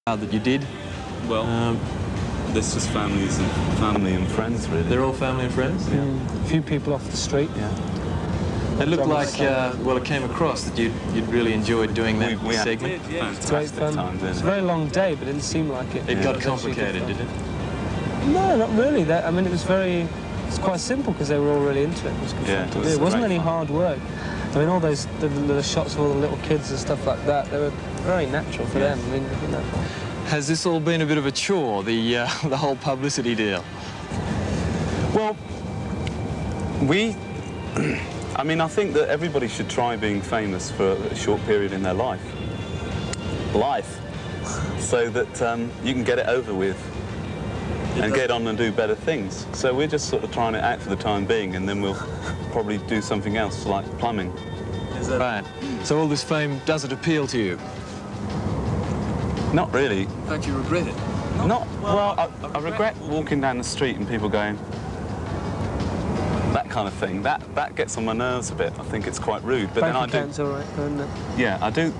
That you did? Well, this was family and friends, really. They're all family and friends? Yeah. A few people off the street. Yeah. It looked like, well, it came across that you'd really enjoyed doing that we segment. Had fantastic times, It was a very long day, but it didn't seem like it. It got complicated, did it? No, not really. I mean, it's quite simple because they were all really into it. It was good fun to do. It wasn't any hard work. I mean, all those the shots of all the little kids and stuff like that, they were very natural for them. I mean, you know. Has this all been a bit of a chore, the whole publicity deal? Well, I mean, I think that everybody should try being famous for a short period in their life, so that you can get it over with and get on and do better things. So we're just sort of trying it out for the time being, and then we'll probably do something else, like plumbing. Is that right? So all this fame doesn't appeal to you? Not really. In fact, you regret it? I regret walking down the street and people going, that kind of thing. That gets on my nerves a bit. I think it's quite rude. But then I do. All right, isn't it? Yeah, I do.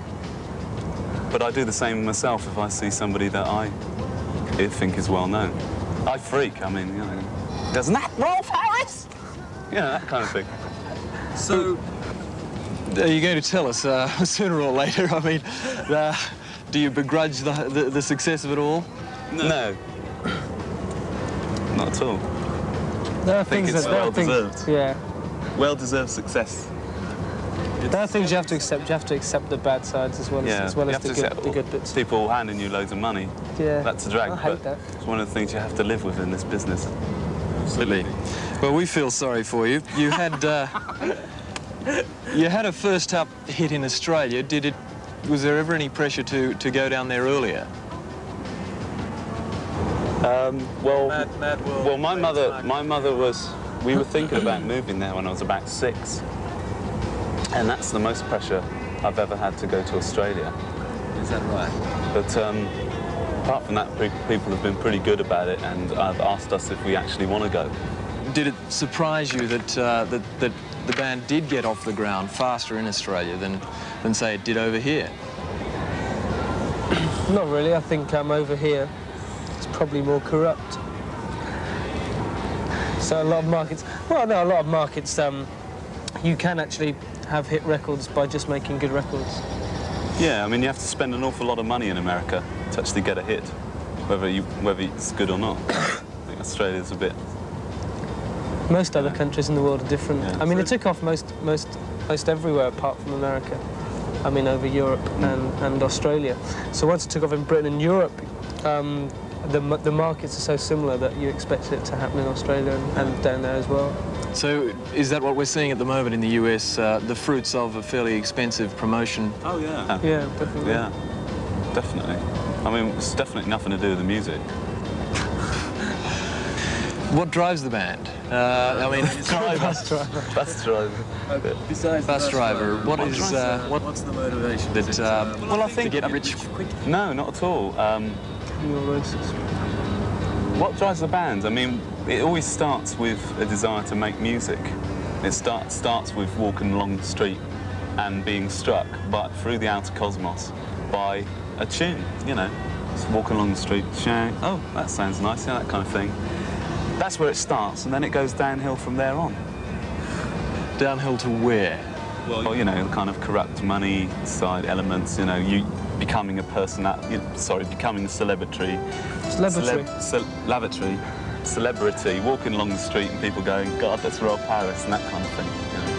But I do the same myself if I see somebody that I think is well known. I freak. I mean, you know, doesn't that Rolf Harris? You know, that kind of thing. So, are you going to tell us sooner or later? I mean, do you begrudge the success of it all? No. Not at all. There are I think things it's well-deserved. Yeah. Well-deserved success. There are things you have to accept. You have to accept the bad sides as well as the good bits. People handing you loads of money. Yeah. That's a drag. I hate that. It's one of the things you have to live with in this business. Absolutely. Well, we feel sorry for you. You had you had a first-up hit in Australia. Was there ever any pressure to go down there earlier? Well, my mother was. We were thinking about moving there when I was about 6, and that's the most pressure I've ever had to go to Australia. Is that right? But apart from that, people have been pretty good about it, and have asked us if we actually want to go. Did it surprise you that that the band did get off the ground faster in Australia than say it did over here? Not really. I think over here it's probably more corrupt. So a lot of markets. Well, no, a lot of markets. You can actually have hit records by just making good records. Yeah, I mean, you have to spend an awful lot of money in America to actually get a hit, whether it's good or not. I think Australia's a bit. Most other countries in the world are different. Yeah. I mean, it took off most everywhere apart from America. I mean, over Europe and Australia. So once it took off in Britain and Europe, the markets are so similar that you expect it to happen in Australia and down there as well. So is that what we're seeing at the moment in the US, the fruits of a fairly expensive promotion? Oh, yeah. Yeah, definitely. Yeah, definitely. I mean, it's definitely nothing to do with the music. What drives the band? I mean, Bus driver. Bus driver. Besides bus driver, what's the motivation? Well, I think to get rich quick. No, not at all. What drives the band? I mean, it always starts with a desire to make music. It starts with walking along the street and being struck through the outer cosmos by a tune, you know. Just walking along the street, shouting, oh, that sounds nice, yeah, that kind of thing. That's where it starts, and then it goes downhill from there on. Downhill to where? Well, you know, kind of corrupt money side elements, you know, you becoming a person that, becoming a celebrity, walking along the street and people going, God, that's Rolf Harris, and that kind of thing. You know.